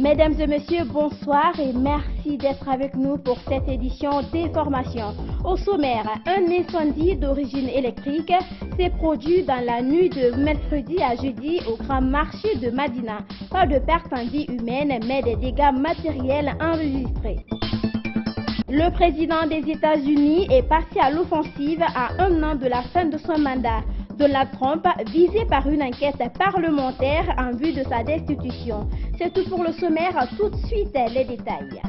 Mesdames et messieurs, bonsoir et merci d'être avec nous pour cette édition d'information. Au sommaire, un incendie d'origine électrique s'est produit dans la nuit de mercredi à jeudi au grand marché de Madina. Pas de perte en vie humaine, mais des dégâts matériels enregistrés. Le président des États-Unis est passé à l'offensive à un an de la fin de son mandat. Donald Trump, visé par une enquête parlementaire en vue de sa destitution. C'est tout pour le sommaire, tout de suite les détails.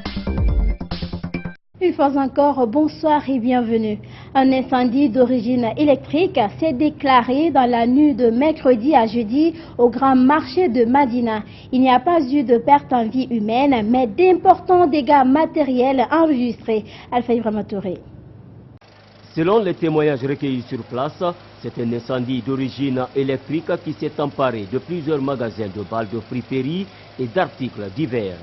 Une fois encore, bonsoir et bienvenue. Un incendie d'origine électrique s'est déclaré dans la nuit de mercredi à jeudi au grand marché de Madina. Il n'y a pas eu de perte en vie humaine, mais d'importants dégâts matériels enregistrés. Alpha Ibrahima Touré. Selon les témoignages recueillis sur place, c'est un incendie d'origine électrique qui s'est emparé de plusieurs magasins de balles de friperie et d'articles divers.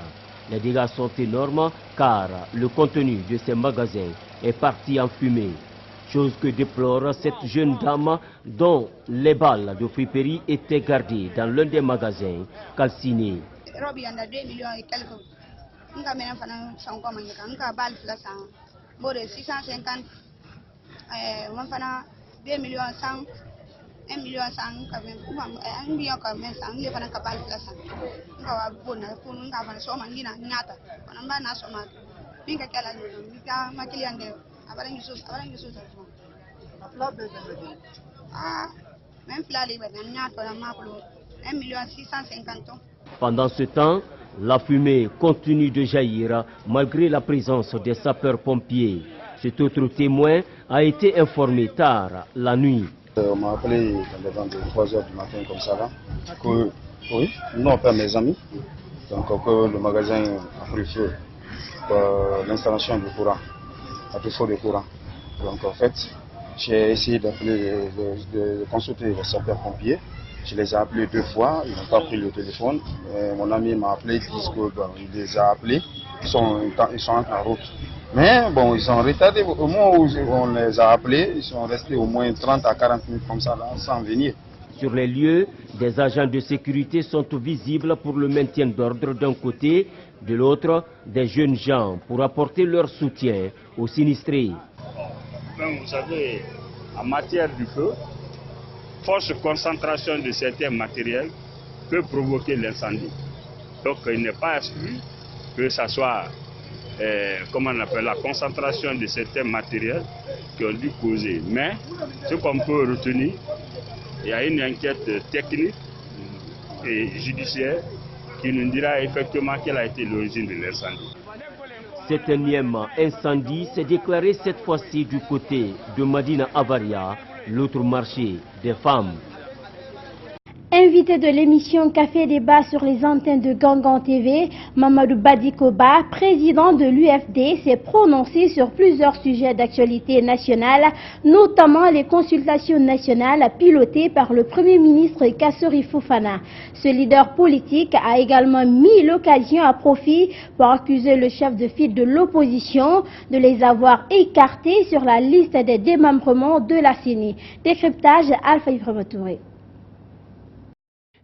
Les dégâts sont énormes car le contenu de ces magasins est parti en fumée. Chose que déplore cette jeune dame dont les balles de friperie étaient gardées dans l'un des magasins calcinés. Pendant ce temps, la fumée continue de jaillir malgré la présence des sapeurs-pompiers. Cet autre témoin a été informé tard la nuit. On m'a appelé dans les 3 h du matin comme ça là, que oui, nous on perd mes amis, donc que le magasin a pris feu pour l'installation du courant, à défaut de courant. Donc en fait, j'ai essayé d'appeler, de consulter les sapeurs-pompiers. Je les ai appelés 2 fois, ils n'ont pas pris le téléphone. Mon ami m'a appelé, il dit qu'il les a appelés, ils sont en route. Mais bon, ils sont retardés. Au moment où on les a appelés, ils sont restés au moins 30 à 40 minutes comme ça, là, sans venir. Sur les lieux, des agents de sécurité sont visibles pour le maintien d'ordre d'un côté, de l'autre, des jeunes gens pour apporter leur soutien aux sinistrés. Vous savez, en matière du feu, forte concentration de certains matériels peut provoquer l'incendie. Donc il n'est pas exclu que ce soit comment on appelle, la concentration de certains matériels qui ont dû causer. Mais ce qu'on peut retenir, il y a une enquête technique et judiciaire qui nous dira effectivement quelle a été l'origine de l'incendie. Cet énième incendie s'est déclaré cette fois-ci du côté de Madina Avaria, l'autre marché des femmes. Invité de l'émission Café Débat sur les antennes de Gangan TV, Mamadou Badikoba, président de l'UFD, s'est prononcé sur plusieurs sujets d'actualité nationale, notamment les consultations nationales pilotées par le Premier ministre Kassori Fofana. Ce leader politique a également mis l'occasion à profit pour accuser le chef de file de l'opposition de les avoir écartés sur la liste des démembrements de la CENI. Décryptage Alpha Ibrahima Touré.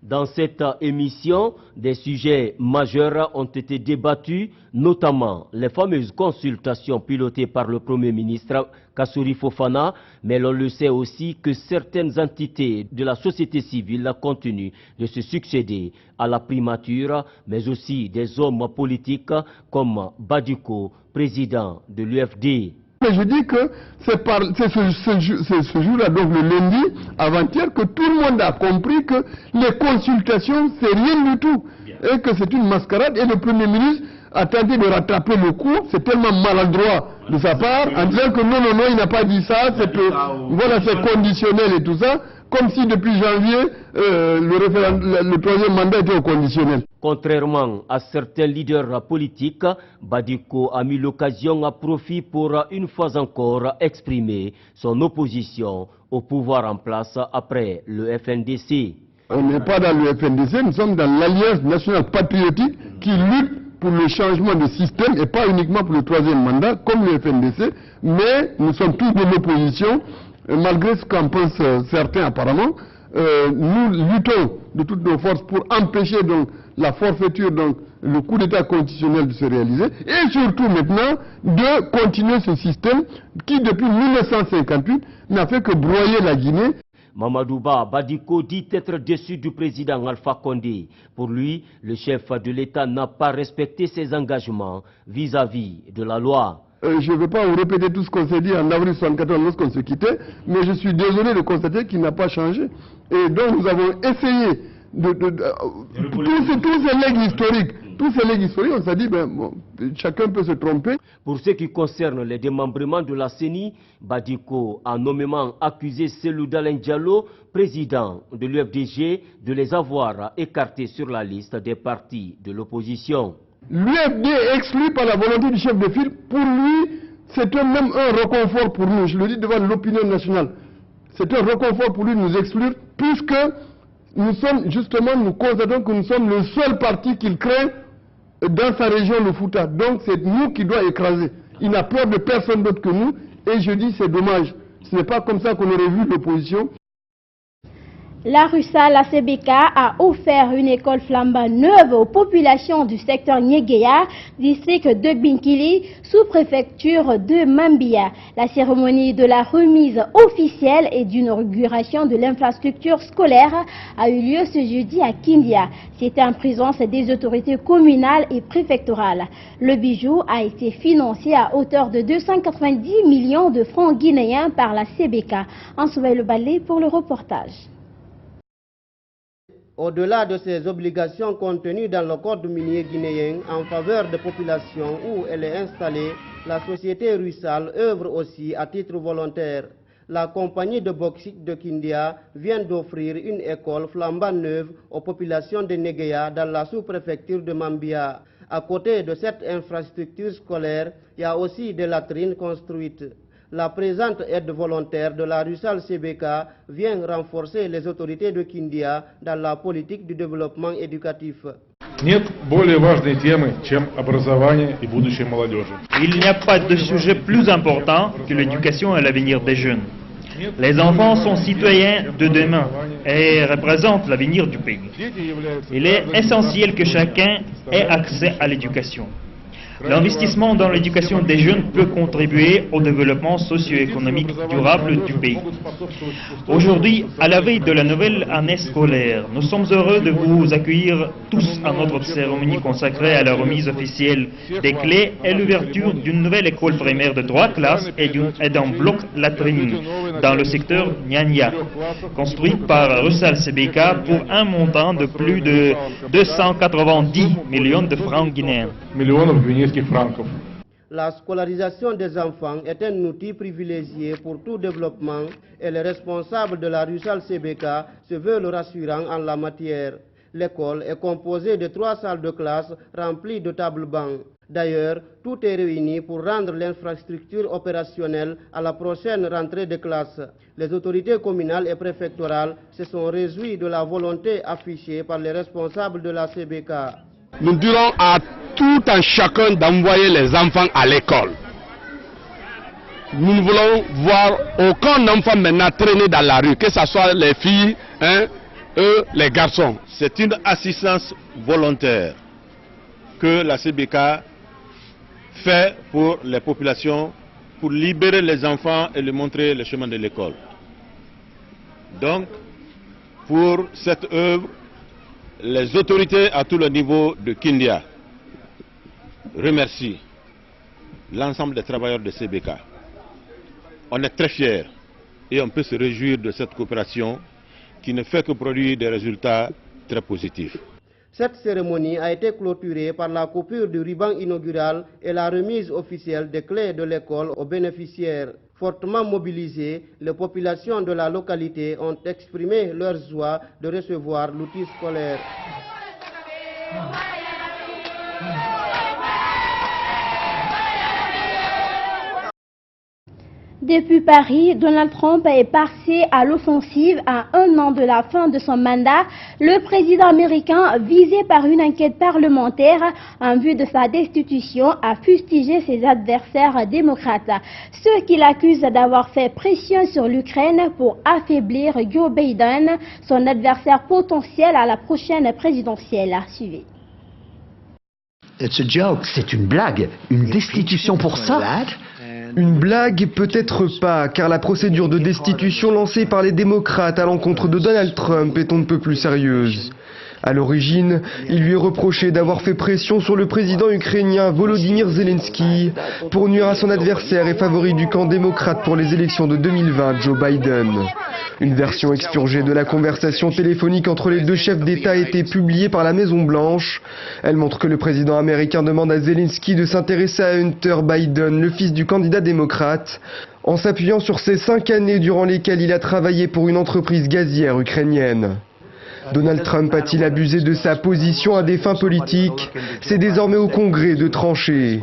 Dans cette émission, des sujets majeurs ont été débattus, notamment les fameuses consultations pilotées par le Premier ministre Kassori Fofana, mais l'on le sait aussi que certaines entités de la société civile continuent de se succéder à la primature, mais aussi des hommes politiques comme Badiko, président de l'UFD. Mais je dis que c'est ce jour-là, donc le lundi, avant-hier, que tout le monde a compris que les consultations, c'est rien du tout. Et que c'est une mascarade. Et le Premier ministre a tenté de rattraper le coup. C'est tellement maladroit de sa part, en disant que non, il n'a pas dit ça. Voilà, c'est conditionnel et tout ça. Comme si depuis janvier, le troisième mandat était au conditionnel. Contrairement à certains leaders politiques, Badiko a mis l'occasion à profit pour une fois encore exprimer son opposition au pouvoir en place après le FNDC. On n'est pas dans le FNDC, nous sommes dans l'Alliance nationale patriotique qui lutte pour le changement de système et pas uniquement pour le troisième mandat comme le FNDC, mais nous sommes tous de l'opposition, malgré ce qu'en pensent certains nous luttons de toutes nos forces pour empêcher donc la forfaiture donc, le coup d'État constitutionnel de se réaliser, et surtout maintenant de continuer ce système qui depuis 1958 n'a fait que broyer la Guinée. Mamadouba Badiko dit être déçu du président Alpha Condé. Pour lui, le chef de l'État n'a pas respecté ses engagements vis-à-vis de la loi. Je ne veux pas vous répéter tout ce qu'on s'est dit en avril 1974 lorsqu'on se quittait, mais je suis désolé de constater qu'il n'a pas changé. Et donc nous avons essayé tous ces legs historiques, on s'est dit, chacun peut se tromper. Pour ce qui concerne les démembrements de la CENI, Badiko a nommément accusé Cellou Dalein Diallo, président de l'UFDG, de les avoir écartés sur la liste des partis de l'opposition. L'UFD est exclu par la volonté du chef de file. Pour lui, c'est même un reconfort pour nous. Je le dis devant l'opinion nationale. C'est un reconfort pour lui de nous exclure, puisque nous constatons que nous sommes le seul parti qu'il craint dans sa région, le Fouta. Donc c'est nous qui doit écraser. Il n'a peur de personne d'autre que nous. Et je dis c'est dommage. Ce n'est pas comme ça qu'on aurait vu l'opposition. La RUSAL CBK a offert une école flambant neuve aux populations du secteur Nyegeya, district de Binkili, sous-préfecture de Mambia. La cérémonie de la remise officielle et d'inauguration de l'infrastructure scolaire a eu lieu ce jeudi à Kindia. C'était en présence des autorités communales et préfectorales. Le bijou a été financé à hauteur de 290 millions de francs guinéens par la CBK. Ansoué Le Balé pour le reportage. Au-delà de ses obligations contenues dans le code minier guinéen en faveur des populations où elle est installée, la société RUSAL œuvre aussi à titre volontaire. La compagnie de bauxite de Kindia vient d'offrir une école flambant neuve aux populations de Nyegeya dans la sous-préfecture de Mambia. À côté de cette infrastructure scolaire, il y a aussi des latrines construites. La présente aide volontaire de la RUSAL CBK vient renforcer les autorités de Kindia dans la politique du développement éducatif. Il n'y a pas de sujet plus important que l'éducation et l'avenir des jeunes. Les enfants sont citoyens de demain et représentent l'avenir du pays. Il est essentiel que chacun ait accès à l'éducation. L'investissement dans l'éducation des jeunes peut contribuer au développement socio-économique durable du pays. Aujourd'hui, à la veille de la nouvelle année scolaire, nous sommes heureux de vous accueillir tous à notre cérémonie consacrée à la remise officielle des clés et l'ouverture d'une nouvelle école primaire de 3 classes et d'un bloc latrine dans le secteur Nyanya, construit par RUSAL CBK pour un montant de plus de 290 millions de francs guinéens. La scolarisation des enfants est un outil privilégié pour tout développement et le responsable de la RUSAL CBK se veut le rassurant en la matière. L'école est composée de 3 salles de classe remplies de tables-bancs. D'ailleurs, tout est réuni pour rendre l'infrastructure opérationnelle à la prochaine rentrée de classe. Les autorités communales et préfectorales se sont réjouies de la volonté affichée par les responsables de la CBK. Nous dirons à tout un chacun d'envoyer les enfants à l'école. Nous ne voulons voir aucun enfant maintenant traîner dans la rue, que ce soit les filles, les garçons. C'est une assistance volontaire que la CBK fait pour les populations, pour libérer les enfants et leur montrer le chemin de l'école. Donc, pour cette œuvre, les autorités à tout le niveau de Kindia remercient l'ensemble des travailleurs de CBK. On est très fiers et on peut se réjouir de cette coopération qui ne fait que produire des résultats très positifs. Cette cérémonie a été clôturée par la coupure du ruban inaugural et la remise officielle des clés de l'école aux bénéficiaires. Fortement mobilisées, les populations de la localité ont exprimé leur joie de recevoir l'outil scolaire. Depuis Paris, Donald Trump est passé à l'offensive à 1 an de la fin de son mandat. Le président américain, visé par une enquête parlementaire en vue de sa destitution, a fustigé ses adversaires démocrates, ceux qui l'accusent d'avoir fait pression sur l'Ukraine pour affaiblir Joe Biden, son adversaire potentiel à la prochaine présidentielle. Suivez. C'est une blague, une destitution pour ça? Une blague, peut-être pas, car la procédure de destitution lancée par les démocrates à l'encontre de Donald Trump est on ne peut plus sérieuse. À l'origine, il lui est reproché d'avoir fait pression sur le président ukrainien Volodymyr Zelensky pour nuire à son adversaire et favori du camp démocrate pour les élections de 2020, Joe Biden. Une version expurgée de la conversation téléphonique entre les deux chefs d'État a été publiée par la Maison-Blanche. Elle montre que le président américain demande à Zelensky de s'intéresser à Hunter Biden, le fils du candidat démocrate, en s'appuyant sur ces 5 années durant lesquelles il a travaillé pour une entreprise gazière ukrainienne. Donald Trump a-t-il abusé de sa position à des fins politiques? C'est désormais au Congrès de trancher.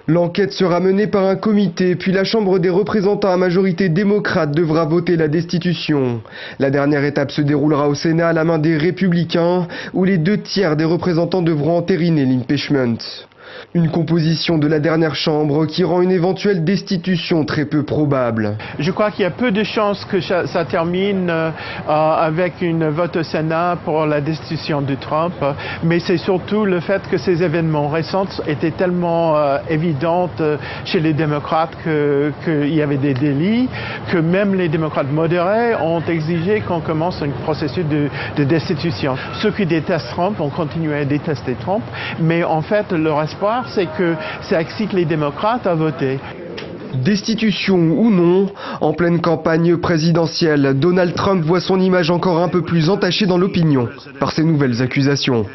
L'enquête sera menée par un comité, puis la Chambre des représentants à majorité démocrate devra voter la destitution. La dernière étape se déroulera au Sénat à la main des Républicains, où les 2/3 des représentants devront entériner l'impeachment. Une composition de la dernière chambre qui rend une éventuelle destitution très peu probable. Je crois qu'il y a peu de chances que ça termine avec une vote au Sénat pour la destitution de Trump, mais c'est surtout le fait que ces événements récents étaient tellement évidents chez les démocrates qu'il y avait des délits, que même les démocrates modérés ont exigé qu'on commence un processus de destitution. Ceux qui détestent Trump ont continué à détester Trump, mais en fait leur espoir c'est que ça excite les démocrates à voter. Destitution ou non, en pleine campagne présidentielle, Donald Trump voit son image encore un peu plus entachée dans l'opinion par ces nouvelles accusations.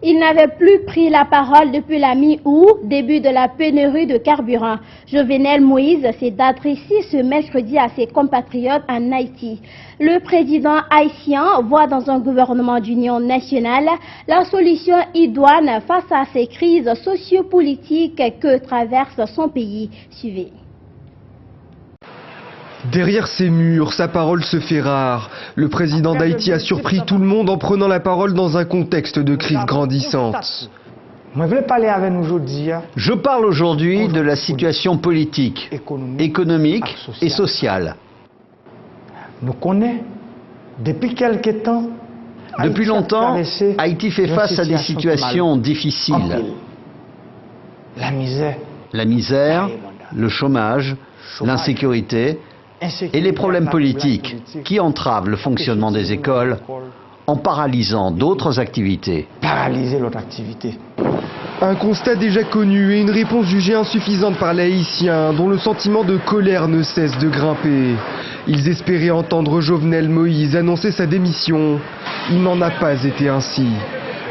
Il n'avait plus pris la parole depuis la mi-août, début de la pénurie de carburant. Jovenel Moïse s'est adressé ce mercredi à ses compatriotes en Haïti. Le président haïtien voit dans un gouvernement d'union nationale la solution idoine face à ces crises sociopolitiques que traverse son pays. Suivez. Derrière ces murs, sa parole se fait rare. Le président d'Haïti a surpris tout le monde en prenant la parole dans un contexte de crise grandissante. Je parle aujourd'hui de la situation politique, économique et sociale. Depuis longtemps, Haïti fait face à des situations difficiles. La misère, le chômage, l'insécurité et les problèmes politiques qui entravent le fonctionnement des écoles en paralysant d'autres activités. Un constat déjà connu et une réponse jugée insuffisante par les Haïtiens, dont le sentiment de colère ne cesse de grimper. Ils espéraient entendre Jovenel Moïse annoncer sa démission. Il n'en a pas été ainsi.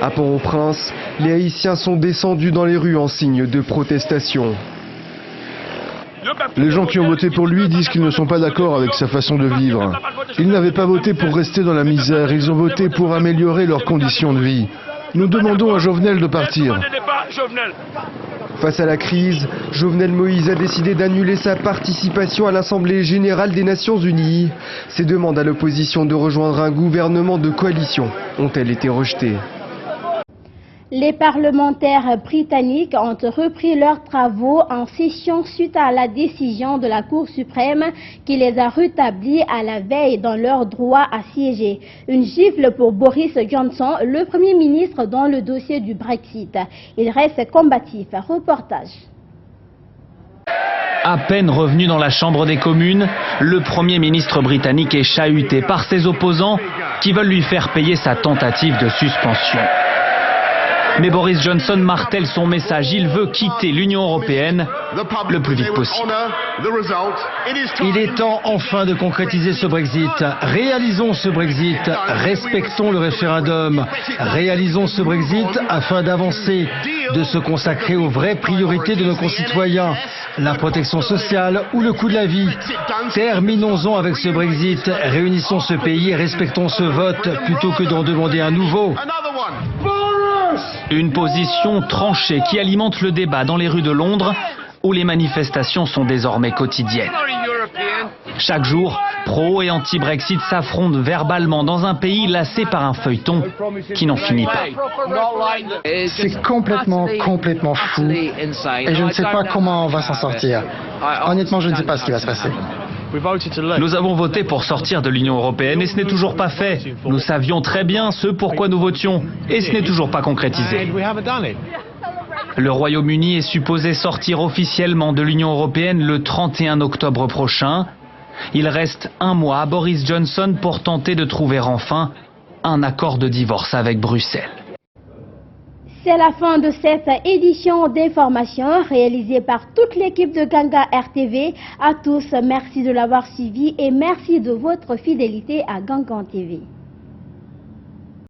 À Port-au-Prince, les Haïtiens sont descendus dans les rues en signe de protestation. Les gens qui ont voté pour lui disent qu'ils ne sont pas d'accord avec sa façon de vivre. Ils n'avaient pas voté pour rester dans la misère, ils ont voté pour améliorer leurs conditions de vie. Nous demandons à Jovenel de partir. Face à la crise, Jovenel Moïse a décidé d'annuler sa participation à l'Assemblée générale des Nations Unies. Ses demandes à l'opposition de rejoindre un gouvernement de coalition ont-elles été rejetées. Les parlementaires britanniques ont repris leurs travaux en session suite à la décision de la Cour suprême qui les a rétablis à la veille dans leur droit à siéger. Une gifle pour Boris Johnson, le Premier ministre dans le dossier du Brexit. Il reste combatif. Reportage. À peine revenu dans la Chambre des communes, le Premier ministre britannique est chahuté par ses opposants qui veulent lui faire payer sa tentative de suspension. Mais Boris Johnson martèle son message, il veut quitter l'Union européenne le plus vite possible. Il est temps enfin de concrétiser ce Brexit. Réalisons ce Brexit, respectons le référendum. Réalisons ce Brexit afin d'avancer, de se consacrer aux vraies priorités de nos concitoyens, la protection sociale ou le coût de la vie. Terminons-en avec ce Brexit, réunissons ce pays et respectons ce vote plutôt que d'en demander un nouveau. Une position tranchée qui alimente le débat dans les rues de Londres où les manifestations sont désormais quotidiennes. Chaque jour, pro et anti-Brexit s'affrontent verbalement dans un pays lassé par un feuilleton qui n'en finit pas. C'est complètement fou et je ne sais pas comment on va s'en sortir. Honnêtement, je ne sais pas ce qui va se passer. Nous avons voté pour sortir de l'Union européenne et ce n'est toujours pas fait. Nous savions très bien ce pourquoi nous votions et ce n'est toujours pas concrétisé. Le Royaume-Uni est supposé sortir officiellement de l'Union européenne le 31 octobre prochain. Il reste un mois à Boris Johnson pour tenter de trouver enfin un accord de divorce avec Bruxelles. C'est la fin de cette édition d'information réalisée par toute l'équipe de Ganga RTV. À tous, merci de l'avoir suivi et merci de votre fidélité à Gangan TV.